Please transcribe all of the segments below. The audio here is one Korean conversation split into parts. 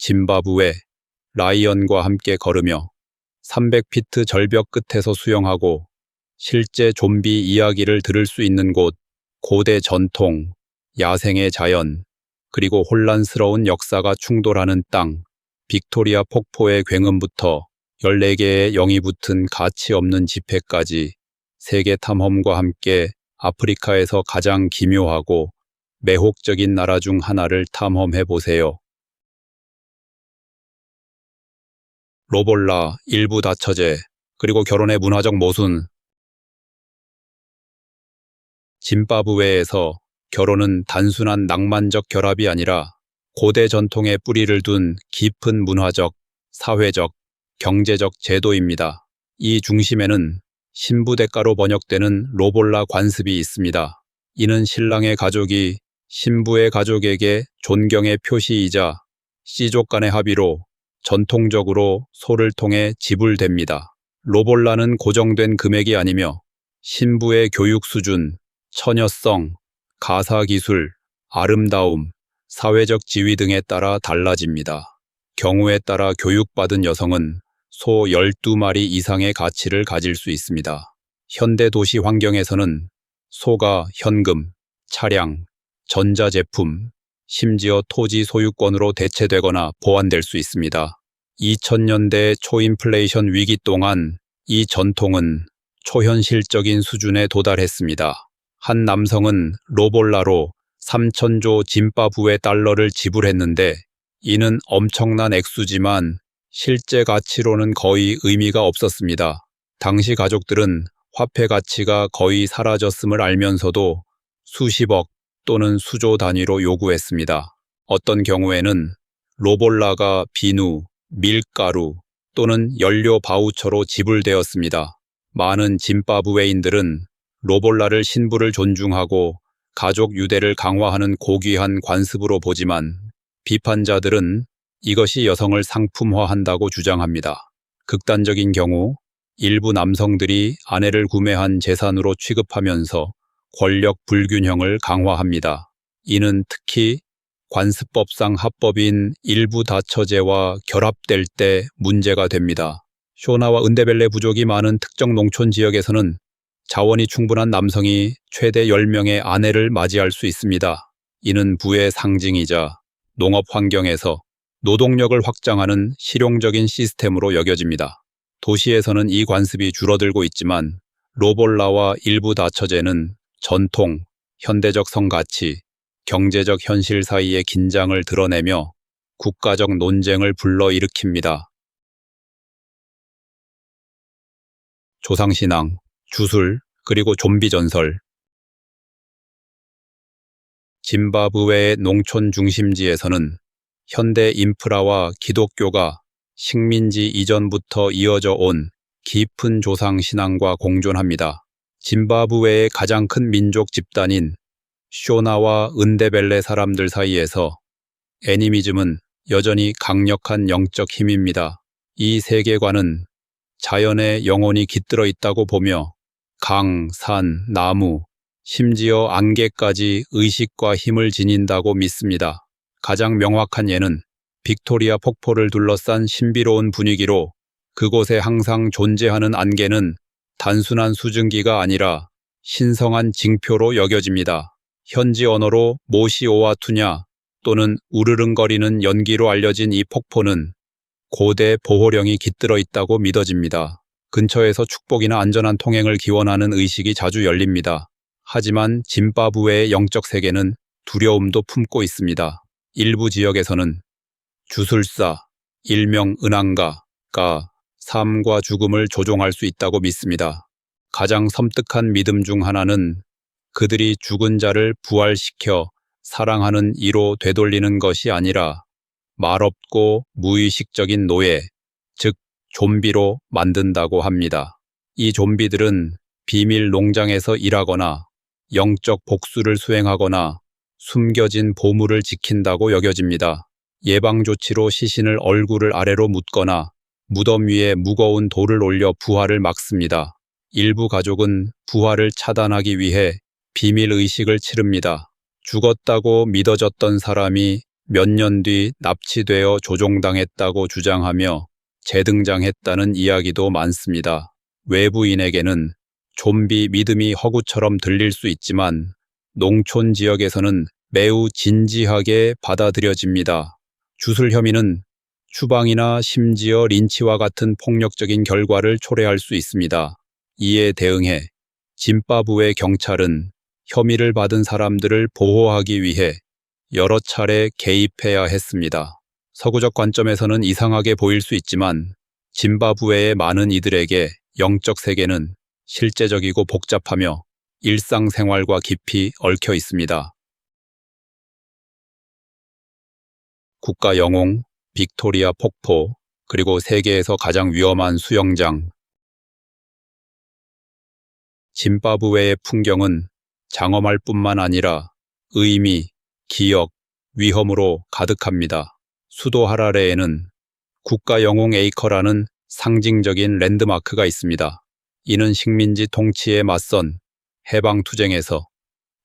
짐바브웨, 라이언과 함께 걸으며 300피트 절벽 끝에서 수영하고 실제 좀비 이야기를 들을 수 있는 곳, 고대 전통, 야생의 자연, 그리고 혼란스러운 역사가 충돌하는 땅, 빅토리아 폭포의 굉음부터 14개의 영이 붙은 가치 없는 지폐까지 세계 탐험과 함께 아프리카에서 가장 기묘하고 매혹적인 나라 중 하나를 탐험해 보세요. 로볼라, 일부 다처제, 그리고 결혼의 문화적 모순. 짐바브웨에서 결혼은 단순한 낭만적 결합이 아니라 고대 전통에 뿌리를 둔 깊은 문화적, 사회적, 경제적 제도입니다. 이 중심에는 신부대가로 번역되는 로볼라 관습이 있습니다. 이는 신랑의 가족이 신부의 가족에게 존경의 표시이자 씨족 간의 합의로 전통적으로 소를 통해 지불됩니다. 로볼라는 고정된 금액이 아니며 신부의 교육 수준, 처녀성, 가사기술, 아름다움, 사회적 지위 등에 따라 달라집니다. 경우에 따라 교육받은 여성은 소 12마리 이상의 가치를 가질 수 있습니다. 현대 도시 환경에서는 소가 현금, 차량, 전자제품, 심지어 토지 소유권으로 대체되거나 보완될 수 있습니다. 2000년대 초인플레이션 위기 동안 이 전통은 초현실적인 수준에 도달했습니다. 한 남성은 로볼라로 3,000조 짐바브웨 달러를 지불했는데 이는 엄청난 액수지만 실제 가치로는 거의 의미가 없었습니다. 당시 가족들은 화폐 가치가 거의 사라졌음을 알면서도 수십억 또는 수조 단위로 요구했습니다. 어떤 경우에는 로볼라가 비누, 밀가루 또는 연료 바우처로 지불되었습니다. 많은 짐바브웨인들은 로볼라를 신부를 존중하고 가족 유대를 강화하는 고귀한 관습으로 보지만 비판자들은 이것이 여성을 상품화한다고 주장합니다. 극단적인 경우 일부 남성들이 아내를 구매한 재산으로 취급하면서 권력 불균형을 강화합니다. 이는 특히 관습법상 합법인 일부 다처제와 결합될 때 문제가 됩니다. 쇼나와 은데벨레 부족이 많은 특정 농촌 지역에서는 자원이 충분한 남성이 최대 10명의 아내를 맞이할 수 있습니다. 이는 부의 상징이자 농업 환경에서 노동력을 확장하는 실용적인 시스템으로 여겨집니다. 도시에서는 이 관습이 줄어들고 있지만 로볼라와 일부 다처제는 전통, 현대적 성가치, 경제적 현실 사이의 긴장을 드러내며 국가적 논쟁을 불러일으킵니다. 조상신앙, 주술, 그리고 좀비 전설. 짐바브웨의 농촌 중심지에서는 현대 인프라와 기독교가 식민지 이전부터 이어져 온 깊은 조상신앙과 공존합니다. 짐바브웨의 가장 큰 민족 집단인 쇼나와 은데벨레 사람들 사이에서 애니미즘은 여전히 강력한 영적 힘입니다. 이 세계관은 자연에 영혼이 깃들어 있다고 보며 강, 산, 나무, 심지어 안개까지 의식과 힘을 지닌다고 믿습니다. 가장 명확한 예는 빅토리아 폭포를 둘러싼 신비로운 분위기로 그곳에 항상 존재하는 안개는 단순한 수증기가 아니라 신성한 징표로 여겨집니다. 현지 언어로 모시오아투냐 또는 우르릉거리는 연기로 알려진 이 폭포는 고대 보호령이 깃들어 있다고 믿어집니다. 근처에서 축복이나 안전한 통행을 기원하는 의식이 자주 열립니다. 하지만 짐바브웨의 영적 세계는 두려움도 품고 있습니다. 일부 지역에서는 주술사, 일명 은왕가가 삶과 죽음을 조종할 수 있다고 믿습니다. 가장 섬뜩한 믿음 중 하나는 그들이 죽은 자를 부활시켜 사랑하는 이로 되돌리는 것이 아니라 말없고 무의식적인 노예, 즉 좀비로 만든다고 합니다. 이 좀비들은 비밀 농장에서 일하거나 영적 복수를 수행하거나 숨겨진 보물을 지킨다고 여겨집니다. 예방 조치로 시신을 얼굴을 아래로 묻거나 무덤 위에 무거운 돌을 올려 부활을 막습니다. 일부 가족은 부활을 차단하기 위해 비밀 의식을 치릅니다. 죽었다고 믿어졌던 사람이 몇 년 뒤 납치되어 조종당했다고 주장하며 재등장했다는 이야기도 많습니다. 외부인에게는 좀비 믿음이 허구처럼 들릴 수 있지만 농촌 지역에서는 매우 진지하게 받아들여집니다. 주술 혐의는 추방이나 심지어 린치와 같은 폭력적인 결과를 초래할 수 있습니다. 이에 대응해 짐바브웨 경찰은 혐의를 받은 사람들을 보호하기 위해 여러 차례 개입해야 했습니다. 서구적 관점에서는 이상하게 보일 수 있지만 짐바브웨의 많은 이들에게 영적 세계는 실제적이고 복잡하며 일상생활과 깊이 얽혀 있습니다. 국가 영웅, 빅토리아 폭포, 그리고 세계에서 가장 위험한 수영장. 짐바브웨의 풍경은 장엄할 뿐만 아니라 의미, 기억, 위험으로 가득합니다. 수도 하라레에는 국가 영웅 에이커라는 상징적인 랜드마크가 있습니다. 이는 식민지 통치에 맞선 해방투쟁에서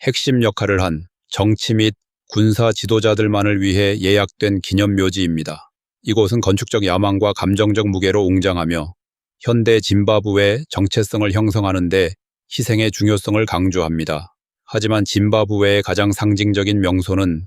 핵심 역할을 한 정치 및 군사 지도자들만을 위해 예약된 기념묘지입니다. 이곳은 건축적 야망과 감정적 무게로 웅장하며 현대 짐바브웨 정체성을 형성하는 데 희생의 중요성을 강조합니다. 하지만 짐바브웨의 가장 상징적인 명소는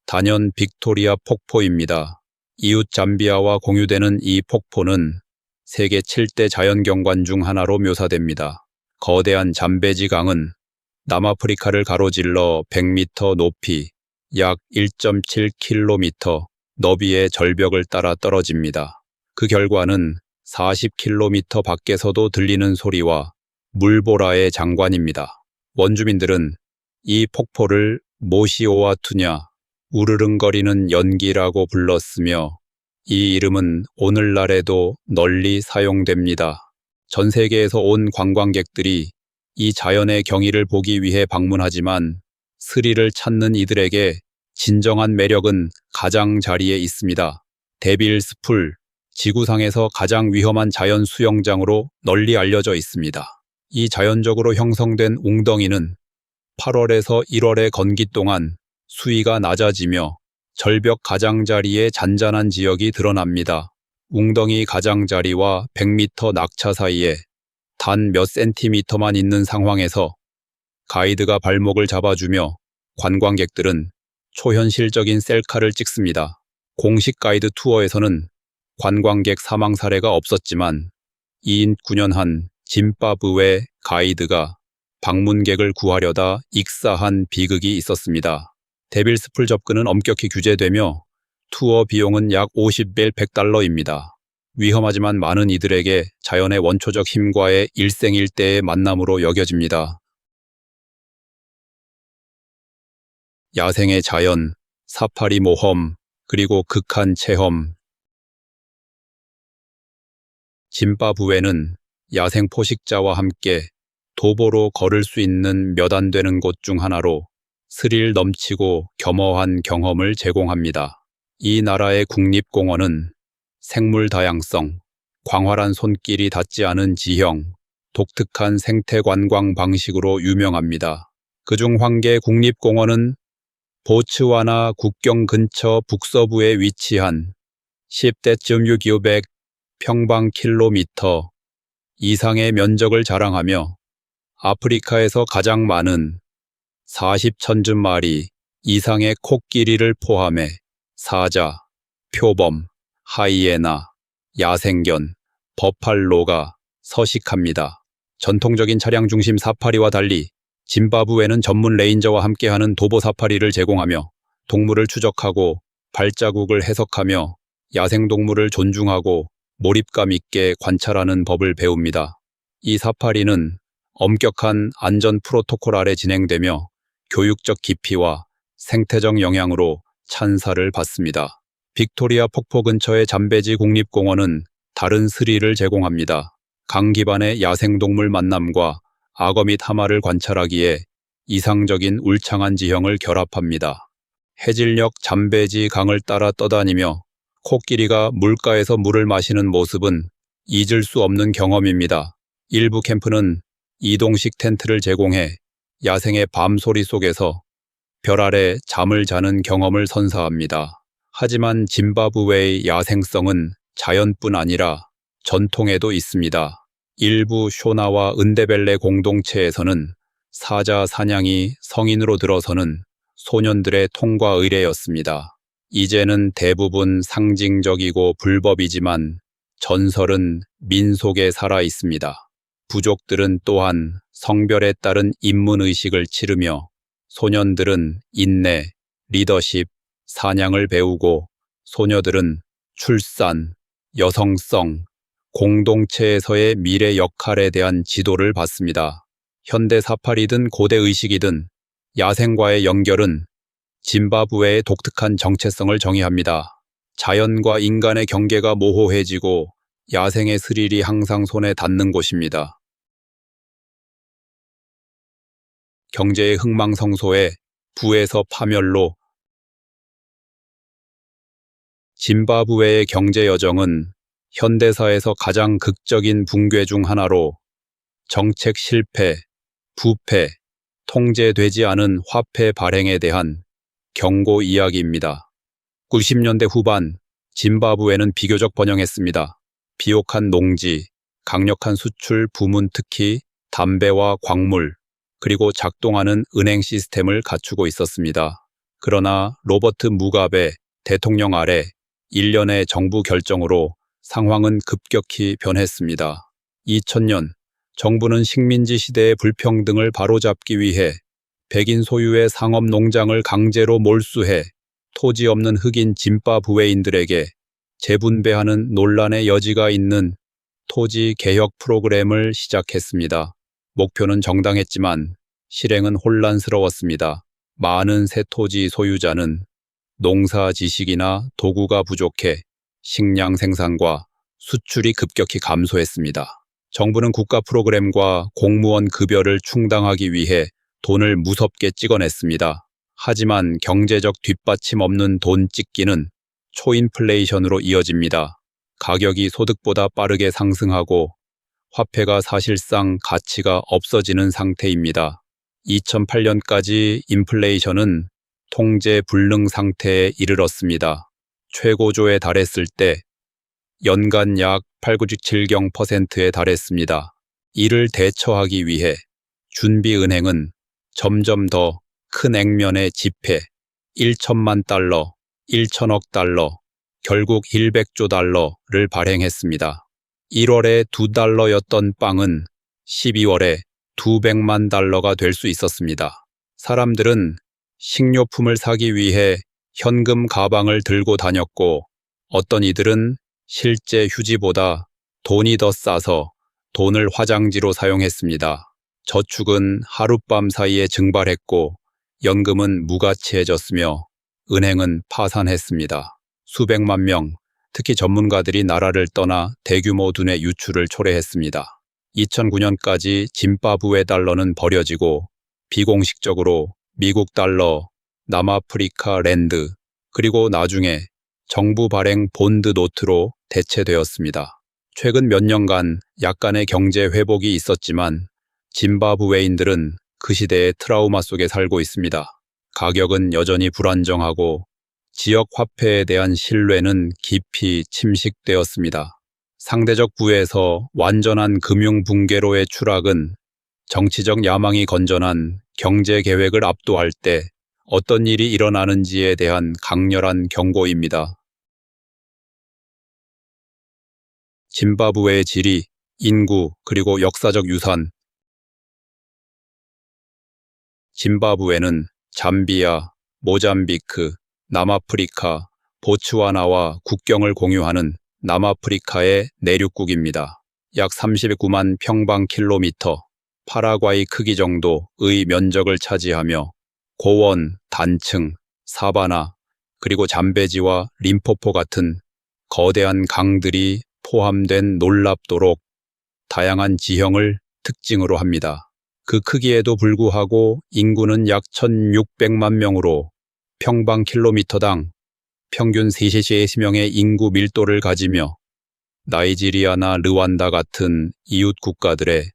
단연 빅토리아 폭포입니다. 이웃 잠비아와 공유되는 이 폭포는 세계 7대 자연경관 중 하나로 묘사됩니다. 거대한 잠베지 강은 남아프리카를 가로질러 100m 높이 약 1.7km 너비의 절벽을 따라 떨어집니다. 그 결과는 40km 밖에서도 들리는 소리와 물보라의 장관입니다. 원주민들은 이 폭포를 모시오아투냐, 우르릉거리는 연기라고 불렀으며 이 이름은 오늘날에도 널리 사용됩니다. 전 세계에서 온 관광객들이 이 자연의 경이를 보기 위해 방문하지만 스릴을 찾는 이들에게 진정한 매력은 가장자리에 있습니다. 데빌스풀, 지구상에서 가장 위험한 자연 수영장으로 널리 알려져 있습니다. 이 자연적으로 형성된 웅덩이는 8월에서 1월의 건기 동안 수위가 낮아지며 절벽 가장자리의 잔잔한 지역이 드러납니다. 웅덩이 가장자리와 100m 낙차 사이에 단 몇 센티미터만 있는 상황에서 가이드가 발목을 잡아주며 관광객들은 초현실적인 셀카를 찍습니다. 공식 가이드 투어에서는 관광객 사망 사례가 없었지만 2인 9년 짐바브웨 가이드가 방문객을 구하려다 익사한 비극이 있었습니다. 데빌스풀 접근은 엄격히 규제되며 투어 비용은 약 50벨 100달러입니다. 위험하지만 많은 이들에게 자연의 원초적 힘과의 일생일대의 만남으로 여겨집니다. 야생의 자연, 사파리 모험, 그리고 극한 체험. 짐바브웨는 야생 포식자와 함께 도보로 걸을 수 있는 몇 안 되는 곳 중 하나로 스릴 넘치고 겸허한 경험을 제공합니다. 이 나라의 국립공원은 생물 다양성, 광활한 손길이 닿지 않은 지형, 독특한 생태 관광 방식으로 유명합니다. 그중 황게 국립공원은 보츠와나 국경 근처 북서부에 위치한 10.62500 평방킬로미터 이상의 면적을 자랑하며 아프리카에서 가장 많은 40천쯤 마리 이상의 코끼리를 포함해 사자, 표범, 하이에나, 야생견, 버팔로가 서식합니다. 전통적인 차량 중심 사파리와 달리 짐바브웨는 전문 레인저와 함께하는 도보 사파리를 제공하며 동물을 추적하고 발자국을 해석하며 야생동물을 존중하고 몰입감 있게 관찰하는 법을 배웁니다. 이 사파리는 엄격한 안전 프로토콜 아래 진행되며 교육적 깊이와 생태적 영향으로 찬사를 받습니다. 빅토리아 폭포 근처의 잠베지 국립공원은 다른 스릴을 제공합니다. 강 기반의 야생동물 만남과 악어 및 하마를 관찰하기에 이상적인 울창한 지형을 결합합니다. 해질녘 잠베지 강을 따라 떠다니며 코끼리가 물가에서 물을 마시는 모습은 잊을 수 없는 경험입니다. 일부 캠프는 이동식 텐트를 제공해 야생의 밤소리 속에서 별 아래 잠을 자는 경험을 선사합니다. 하지만 짐바브웨의 야생성은 자연뿐 아니라 전통에도 있습니다. 일부 쇼나와 은데벨레 공동체에서는 사자 사냥이 성인으로 들어서는 소년들의 통과 의례였습니다. 이제는 대부분 상징적이고 불법이지만 전설은 민속에 살아 있습니다. 부족들은 또한 성별에 따른 입문의식을 치르며 소년들은 인내, 리더십, 사냥을 배우고 소녀들은 출산, 여성성, 공동체에서의 미래 역할에 대한 지도를 받습니다. 현대 사파리든 고대 의식이든 야생과의 연결은 짐바브웨의 독특한 정체성을 정의합니다. 자연과 인간의 경계가 모호해지고 야생의 스릴이 항상 손에 닿는 곳입니다. 경제의 흥망성쇠에 부에서 파멸로 짐바브웨의 경제 여정은 현대사에서 가장 극적인 붕괴 중 하나로 정책 실패, 부패, 통제되지 않은 화폐 발행에 대한 경고 이야기입니다. 90년대 후반 짐바브웨는 비교적 번영했습니다. 비옥한 농지, 강력한 수출 부문 특히 담배와 광물, 그리고 작동하는 은행 시스템을 갖추고 있었습니다. 그러나 로버트 무가베 대통령 아래 일련의 정부 결정으로 상황은 급격히 변했습니다. 2000년 정부는 식민지 시대의 불평등을 바로잡기 위해 백인 소유의 상업 농장을 강제로 몰수해 토지 없는 흑인 짐바브웨인들에게 재분배하는 논란의 여지가 있는 토지 개혁 프로그램을 시작했습니다. 목표는 정당했지만 실행은 혼란스러웠습니다. 많은 새 토지 소유자는 농사 지식이나 도구가 부족해 식량 생산과 수출이 급격히 감소했습니다. 정부는 국가 프로그램과 공무원 급여를 충당하기 위해 돈을 무섭게 찍어냈습니다. 하지만 경제적 뒷받침 없는 돈 찍기는 초인플레이션으로 이어집니다. 가격이 소득보다 빠르게 상승하고 화폐가 사실상 가치가 없어지는 상태입니다. 2008년까지 인플레이션은 통제 불능 상태에 이르렀습니다. 최고조에 달했을 때 연간 약 8.7%에 달했습니다. 이를 대처하기 위해 준비은행은 점점 더 큰 액면의 지폐 1천만 달러, 1천억 달러, 결국 100조 달러를 발행했습니다. 1월에 2달러였던 빵은 12월에 200만 달러가 될 수 있었습니다. 사람들은 식료품을 사기 위해 현금 가방을 들고 다녔고 어떤 이들은 실제 휴지보다 돈이 더 싸서 돈을 화장지로 사용했습니다. 저축은 하룻밤 사이에 증발했고 연금은 무가치해졌으며 은행은 파산했습니다. 수백만 명, 특히 전문가들이 나라를 떠나 대규모 돈의 유출을 초래했습니다. 2009년까지 짐바브웨 달러는 버려지고 비공식적으로 미국 달러, 남아프리카 랜드, 그리고 나중에 정부 발행 본드 노트로 대체되었습니다. 최근 몇 년간 약간의 경제 회복이 있었지만 짐바브웨인들은 그 시대의 트라우마 속에 살고 있습니다. 가격은 여전히 불안정하고 지역 화폐에 대한 신뢰는 깊이 침식되었습니다. 상대적 부에서 완전한 금융 붕괴로의 추락은 정치적 야망이 건전한 경제 계획을 압도할 때 어떤 일이 일어나는지에 대한 강렬한 경고입니다. 짐바브웨의 지리, 인구, 그리고 역사적 유산. 짐바브웨는 잠비아, 모잠비크, 남아프리카, 보츠와나와 국경을 공유하는 남아프리카의 내륙국입니다. 약 39만 평방킬로미터, 파라과이 크기 정도의 면적을 차지하며 고원, 단층, 사바나, 그리고 잠베지와 림포포 같은 거대한 강들이 포함된 놀랍도록 다양한 지형을 특징으로 합니다. 그 크기에도 불구하고 인구는 약 1,600만 명으로 평방킬로미터당 평균 3.3명의 인구 밀도를 가지며 나이지리아나 르완다 같은 이웃 국가들의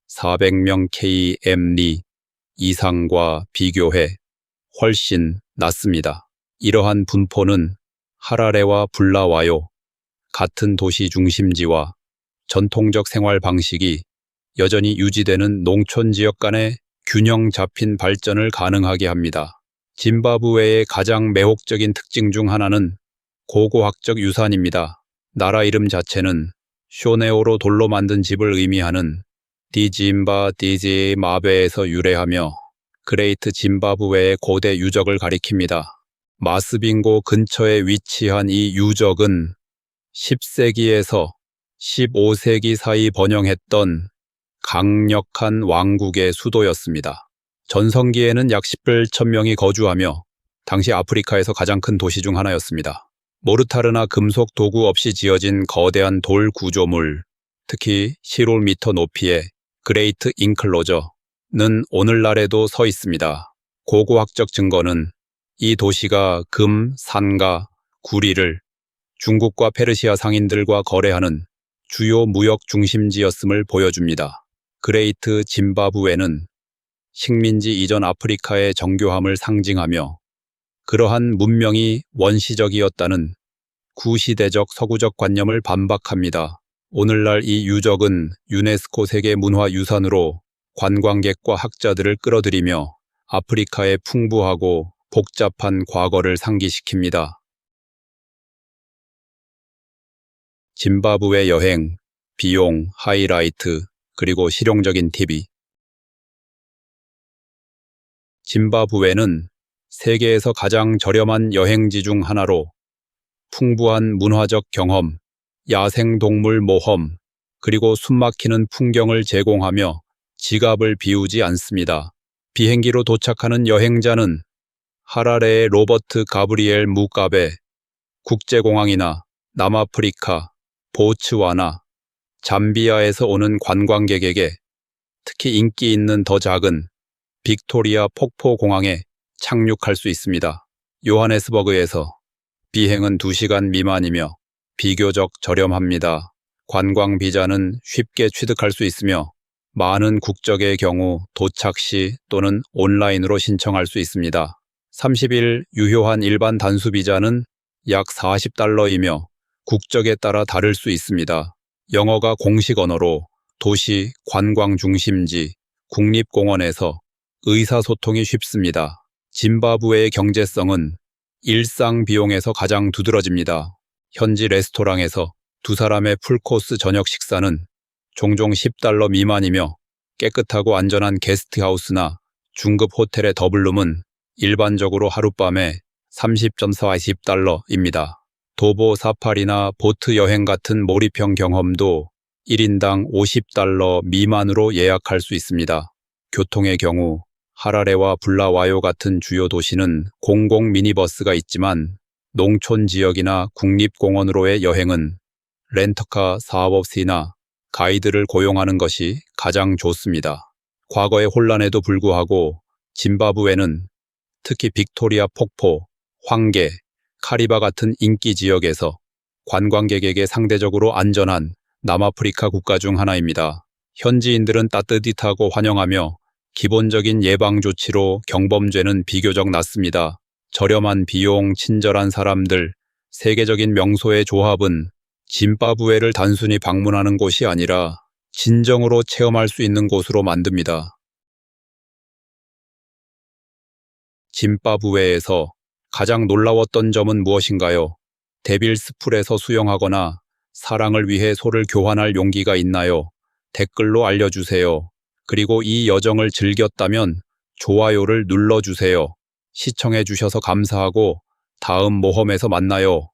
400명 km리 이상과 비교해 훨씬 낮습니다. 이러한 분포는 하라레와 불라와요 같은 도시 중심지와 전통적 생활 방식이 여전히 유지되는 농촌 지역 간의 균형 잡힌 발전을 가능하게 합니다. 짐바브웨의 가장 매혹적인 특징 중 하나는 고고학적 유산입니다. 나라 이름 자체는 쇼네오로 돌로 만든 집을 의미하는 디짐바 디지 마베에서 유래하며 그레이트 짐바브웨의 고대 유적을 가리킵니다. 마스빙고 근처에 위치한 이 유적은 10세기에서 15세기 사이 번영했던 강력한 왕국의 수도였습니다. 전성기에는 약 18,000명이 거주하며 당시 아프리카에서 가장 큰 도시 중 하나였습니다. 모르타르나 금속 도구 없이 지어진 거대한 돌 구조물, 특히 15m 높이의 그레이트 인클로저는 오늘날에도 서 있습니다. 고고학적 증거는 이 도시가 금, 산과 구리를 중국과 페르시아 상인들과 거래하는 주요 무역 중심지였음을 보여줍니다. 그레이트 짐바브웨는 식민지 이전 아프리카의 정교함을 상징하며 그러한 문명이 원시적이었다는 구시대적 서구적 관념을 반박합니다. 오늘날 이 유적은 유네스코 세계문화유산으로 관광객과 학자들을 끌어들이며 아프리카의 풍부하고 복잡한 과거를 상기시킵니다. 짐바브웨 여행, 비용, 하이라이트, 그리고 실용적인 팁이 짐바브웨는 세계에서 가장 저렴한 여행지 중 하나로 풍부한 문화적 경험, 야생동물 모험, 그리고 숨막히는 풍경을 제공하며 지갑을 비우지 않습니다. 비행기로 도착하는 여행자는 하라레의 로버트 가브리엘 무가베 국제공항이나 남아프리카, 보츠와나, 잠비아에서 오는 관광객에게 특히 인기 있는 더 작은 빅토리아 폭포공항에 착륙할 수 있습니다. 요하네스버그에서 비행은 2시간 미만이며 비교적 저렴합니다. 관광 비자는 쉽게 취득할 수 있으며 많은 국적의 경우 도착 시 또는 온라인으로 신청할 수 있습니다. 30일 유효한 일반 단수 비자는 약 $40이며 국적에 따라 다를 수 있습니다. 영어가 공식 언어로 도시, 관광 중심지, 국립공원에서 의사소통이 쉽습니다. 짐바브웨의 경제성은 일상 비용에서 가장 두드러집니다. 현지 레스토랑에서 두 사람의 풀코스 저녁 식사는 종종 $10 미만이며 깨끗하고 안전한 게스트하우스나 중급 호텔의 더블룸은 일반적으로 하룻밤에 $30.40입니다. 도보 사파리나 보트 여행 같은 몰입형 경험도 1인당 $50 미만으로 예약할 수 있습니다. 교통의 경우 하라레와 불라와요 같은 주요 도시는 공공 미니버스가 있지만 농촌 지역이나 국립공원으로의 여행은 렌터카 사업이나 가이드를 고용하는 것이 가장 좋습니다. 과거의 혼란에도 불구하고 짐바브웨는 특히 빅토리아 폭포, 황게, 카리바 같은 인기 지역에서 관광객에게 상대적으로 안전한 남아프리카 국가 중 하나입니다. 현지인들은 따뜻하고 환영하며 기본적인 예방 조치로 경범죄는 비교적 낮습니다. 저렴한 비용, 친절한 사람들, 세계적인 명소의 조합은 짐바브웨를 단순히 방문하는 곳이 아니라 진정으로 체험할 수 있는 곳으로 만듭니다. 짐바브웨에서 가장 놀라웠던 점은 무엇인가요? 데빌스풀에서 수영하거나 사랑을 위해 소를 교환할 용기가 있나요? 댓글로 알려주세요. 그리고 이 여정을 즐겼다면 좋아요를 눌러주세요. 시청해주셔서 감사하고 다음 모험에서 만나요.